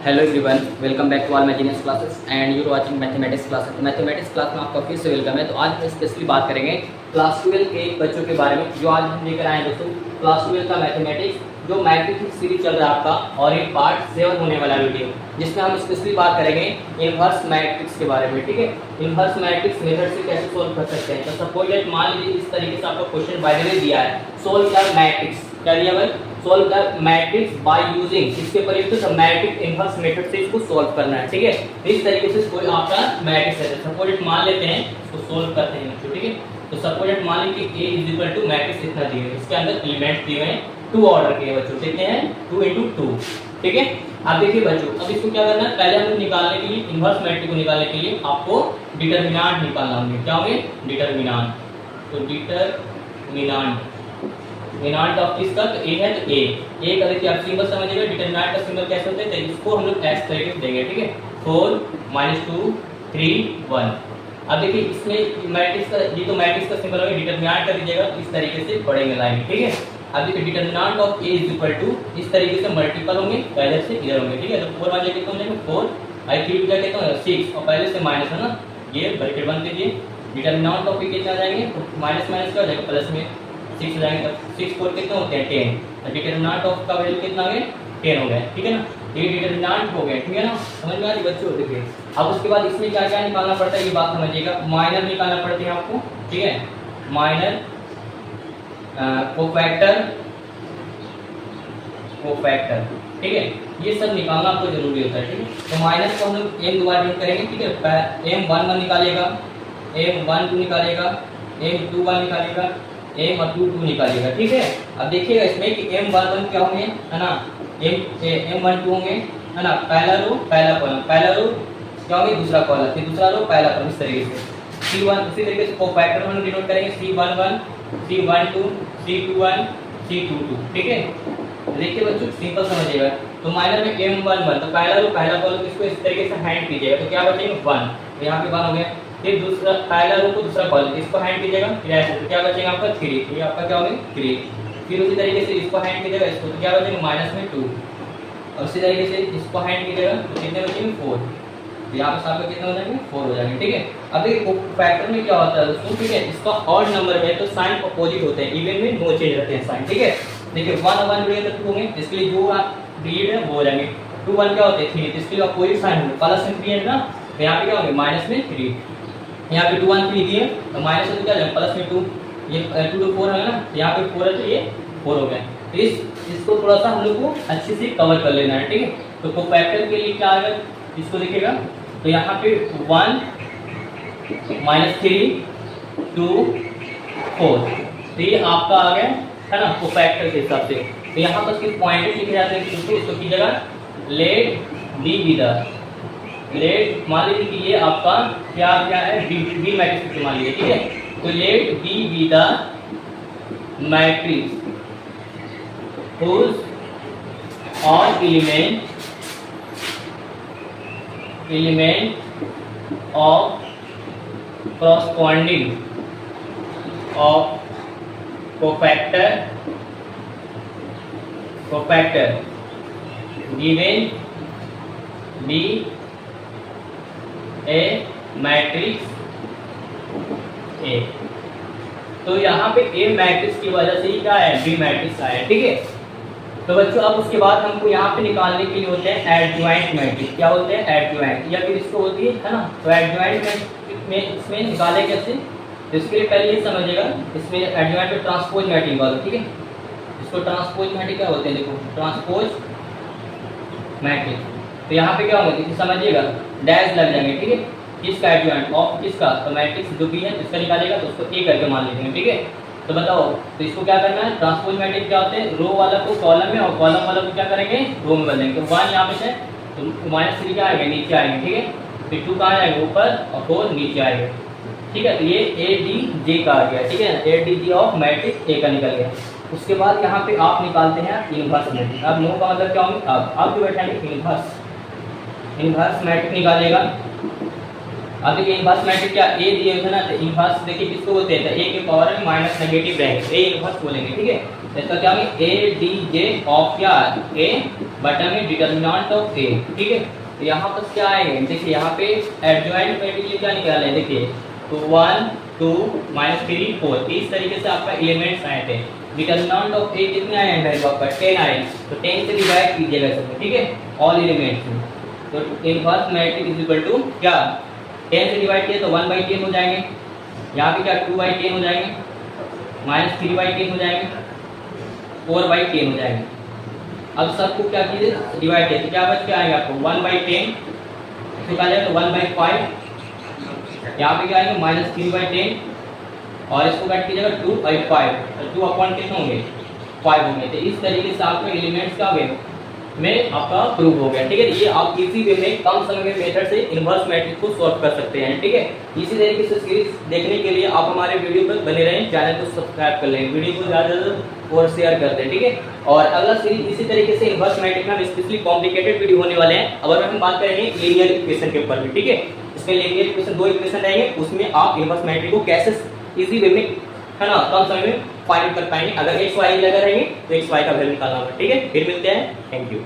Hello everyone, welcome back to all मैजिनियस classes and you watching mathematics classes. Mathematics class में आपका फिर से वेलकम है। तो आज हम स्पेशली बात करेंगे क्लास 12 के बच्चों के बारे में, जो आज हम लेकर आए हैं दोस्तों क्लास 12 का मैथमेटिक्स, जो मैथमेटिक्स सीरीज चल रहा है आपका, और एक पार्ट 7 होने वाला वीडियो, जिसमें हम स्पेशली बात करेंगे इनवर्स मैट्रिक्स के बारे में। ठीक है, इनवर्स मैट्रिक्स मेथड से कैसे सोल्व कर सकते हैं। तो सपोज दैट मान लीजिए इस तरीके से आपको क्वेश्चन बाय द वे दिया है, सोल्व द मैट्रिक्स, क्या दिया भाई, solve the matrix by using, इसके प्रयुक्त तो मैट्रिक्स इनवर्स मेथड से इसको सोल्व करना है। ठीक है, इस तरीके से कोई आपका मैट्रिक्स है, सपोज दैट मान लेते हैं, इसको सोल्व करते हैं बच्चों। ठीक है, तो सपोज दैट मान लीजिए कि a is equal to matrix इतना दिए हुए, इसके अंदर एलिमेंट्स दिए हुए हैं 2 ऑर्डर के बच्चों, कितने हैं 2 × 2। ठीक है, अब देखिए बच्चों, अब इसको क्या करना है, पहले हमें निकालने के लिए इनवर्स मैट्रिक्स को निकालने के लिए आपको डिटरमिनेंट निकालना होगा। क्या होंगे, डिटरमिनेंट। तो डिटरमिनेंट डिटरमिनेंट ऑफ किसका, तो ए है, तो ए का देखिए आप सिंबल समझिएगा, डिटरमिनेंट का सिंबल कैसे होता है, तो इसको हम लोग ऐसे तरीके से देंगे। ठीक है, 4 - 2 3 1। अब देखिए इसमें मैट्रिक्स का, ये तो मैट्रिक्स का सिंबल होगा, डिटरमिनेंट कर दीजिएगा इस तरीके से पढ़ेंगे लाइन। ठीक है, अब देखिए determinant of A is equal to, इस तरीके से मल्टीपल होंगे, पहले से इधर होंगे। ठीक है, तो 4 वाले कितने हो जाएंगे 4, आई 3 जा कितना होगा 6, और पहले से माइनस है ना, ये ब्रैकेट बंद कीजिए। डिटरमिनेंट ऑफ ए कितना आ जाएंगे, तो माइनस माइनस क्या हो जाएगा, प्लस में 6 हो जाएंगे, तब 6 4 कितने होते हैं 10। डिटरमिनेंट ऑफ का वैल्यू कितना हो गया 10 हो गया। ठीक है ना, ये डिटरमिनेंट हो गया। ठीक है ना, समझ में आ रही बच्चों। देखिए अब उसके बाद इसमें क्या क्या निकालना पड़ता है, ये बात समझिएगा। माइनर निकालना पड़ते हैं आपको। ठीक है, माइनर, कोफैक्टर, ठीक है, ये सब निकालना आपको जरूरी होता है। ठीक है, तो माइनस को हम लोग m दोबारा डिनोट करेंगे। ठीक है, m1 निकालेगा, m12 निकालेगा, m21 निकालेगा, m22 निकालेगा। ठीक है, अब देखिएगा इसमें कि m11 क्या होंगे, है ना, m12 होंगे, है ना, पहला रो पहला कॉलम, पहला रो क्या होंगे दूसरा कॉलम, फिर दूसरा रो पहला कॉलम, इस तरीके से। C1 उसी तरीके से कोफैक्टर हम डिनोट करेंगे, C11 C12 C21 C22। ठीक है, देखिए बच्चों सिंपल समझिएगा। तो माइनर में m11, तो पहला रो पहला कॉलम, इसको इस तरीके से हैंड कीजिएगा, तो क्या बचेगा 1, तो यहाँ पे 1 हो गया। फिर दूसरा पहला रो को दूसरा कॉलम, इसको हैंड कीजिएगा, फिर ऐसे, तो क्या बचेगा आपका 3, ये आपका क्या होगा 3। फिर उसी तरीके से इसको हैंड कीजिएगा, इसको, तो क्या बचेगा माइनस में 2, और उसी तरीके से इसको हैंड कीजिएगा, तो कितने बचेंगे 4, तो यहाँ पे आपका कितने हो जाएंगे 4 हो जाएंगे। ठीक है, अब देखिए फैक्टर में क्या होता है दोस्तों, ठीक है, इसका ऑड नंबर में तो साइन अपोजिट होते हैं, इवन में नो चेंज रहते हैं साइन। ठीक है, देखिए 1 और 1 जुड़ेगा तो 2 होंगे, इसके लिए जो आप डिजिट है वो हो जाएंगे। 2 1 क्या होते हैं 3, इसके लिए अपोजिट साइन होंगे, प्लस में 3 है ना, तो यहाँ पे क्या होंगे माइनस में 3। यहाँ पे 2 1 3 दिए, तो माइनस से तो क्या जाएगा प्लस में 2, ये 2 2 4 है ना, तो यहाँ पे 4 है, तो ये 4 हो गया। तो इसको थोड़ा सा हम लोग को अच्छे से कवर कर लेना है। ठीक है, तो कोफैक्टर के लिए क्या आएगा, इसको देखिएगा, तो यहाँ पे 1 -3 2 4, तो ये आपका आ गया, है ना, कोफैक्टर के हिसाब से। तो यहाँ पर किस पॉइंट लिखे जाते हैं, इसको की जगह let B be the, let मान लीजिए कि ये आपका क्या क्या है, बी मैट्रिक्स मान लीजिए। ठीक है, तो let B be the matrix whose all element of corresponding of cofactor given be a matrix A। तो यहाँ पे A मैट्रिक्स की वजह से ही क्या है, B मैट्रिक्स आया। ठीक है, तो बच्चों अब उसके बाद हमको यहाँ पे निकालने के लिए होते हैं एडजॉइंट मैट्रिक्स। क्या होते हैं एडजॉइंट, या फिर इसको होती है ना, तो एडजॉइंट में इसमें निकाले कैसे, तो इसके लिए पहले ये समझिएगा, इसमें एडजॉइंट में ट्रांसपोज मैट्रिक्स निकालो। ठीक है, इसको ट्रांसपोज मैट्रिक्स क्या होते हैं, देखो ट्रांसपोज मैट्रिक्स, तो यहाँ पे क्या होगा देखिए समझिएगा, डैश लग जाएंगे। ठीक है, किसका एडजॉइंट ऑफ किसका, तो मैट्रिक्स जो भी है इसका निकालेगा, तो उसको ए करके मान लेंगे। ठीक है, तो बताओ, तो इसको क्या करना है, ट्रांसपोज मैट्रिक्स क्या होते हैं, रो वाला को कॉलम में और कॉलम वाला को क्या करेंगे रो में बदलेंगे। तो 1 यहाँ पे है, तो -3 क्या आएगा नीचे आएंगे। ठीक है, फिर 2 कहाँ जाएगा ऊपर, और 4 नीचे आएगा। ठीक है, तो ये ए डी जे का आ गया। ठीक है, A D J of matrix A का निकल गया। उसके बाद यहाँ पे आप निकालते हैं इनवर्स मैट्रिक्स। अब नो का मतलब क्या होगा, अब जो बैठेंगे इनवर्स मैट्रिक्स निकालेगा। अब देखिए इनवर्स मैट्रिक्स क्या ए दिए थे ना, तो इनवर्स देखिए किसको बोलते हैं, ए के पावर में माइनस नेगेटिव रहेंगे, ए इनवर्स बोलेंगे। ठीक है, इसका क्या है ए डी जे ऑफ क्या ए बटा में डिटर्मिनेंट ऑफ ए, ठीक है। तो यहाँ पर क्या आएंगे, देखिए यहाँ पे एडजॉइंट मल्टीप्लाई क्या निकाले हैं, देखिए तो 1 2 -3 4 इस तरीके से आपका एलिमेंट्स आए थे। डिटर्मिनेंट ऑफ ए कितने आए हैं वैल्यू आपका 10 आए, तो 10 से डिवाइड कीजिएगा इसमें, ठीक है, ऑल एलिमेंट्स में। तो inverse matrix is equal to क्या 10 से डिवाइड किया तो 1/10 हो जाएंगे, यहाँ पे क्या 2/10 हो जाएंगे, -3/10 हो जाएंगे, 4/10 हो जाएंगे। अब सबको क्या कीजिए डिवाइड कीजिए, तो क्या बच के आएगा आपको 1/10, इसको कहा जाए तो 1/5, यहाँ पे क्या आएगा -3/10 और इसको कट कीजिएगा 2/5, तो 2 अपॉन कितने होंगे 5 होंगे। तो इस तरीके से आपका एलिमेंट्स का वे में आपका प्रूव हो गया, ठीक है। ये आप इसी वे में कम समय में मेथड से इनवर्स मैट्रिक्स को सॉल्व कर सकते हैं, ठीक है। इसी तरीके से सीरीज देखने के लिए आप हमारे वीडियो पर बने रहें, चैनल को सब्सक्राइब कर लें, वीडियो को ज़्यादा और शेयर कर दें, ठीक है। और अगला सीरीज इसी तरीके से इनवर्स मैट्रिक्स में स्पेशली कॉम्प्लिकेटेड वीडियो होने वाले हैं। अगर हम बात करेंगे लीनियर इक्वेशन के ऊपर भी, ठीक है। इसमें लीनियर इक्वेशन 2 इक्वेशन रहेंगे, उसमें आप इनवर्स मैट्रिक्स को कैसे इजी वे में, है ना, कम समय में फाइंड कर पाएंगे। अगर x y लगा रहेंगे तो x y का वैल्यू निकालना होगा, ठीक है। फिर मिलते हैं, थैंक यू।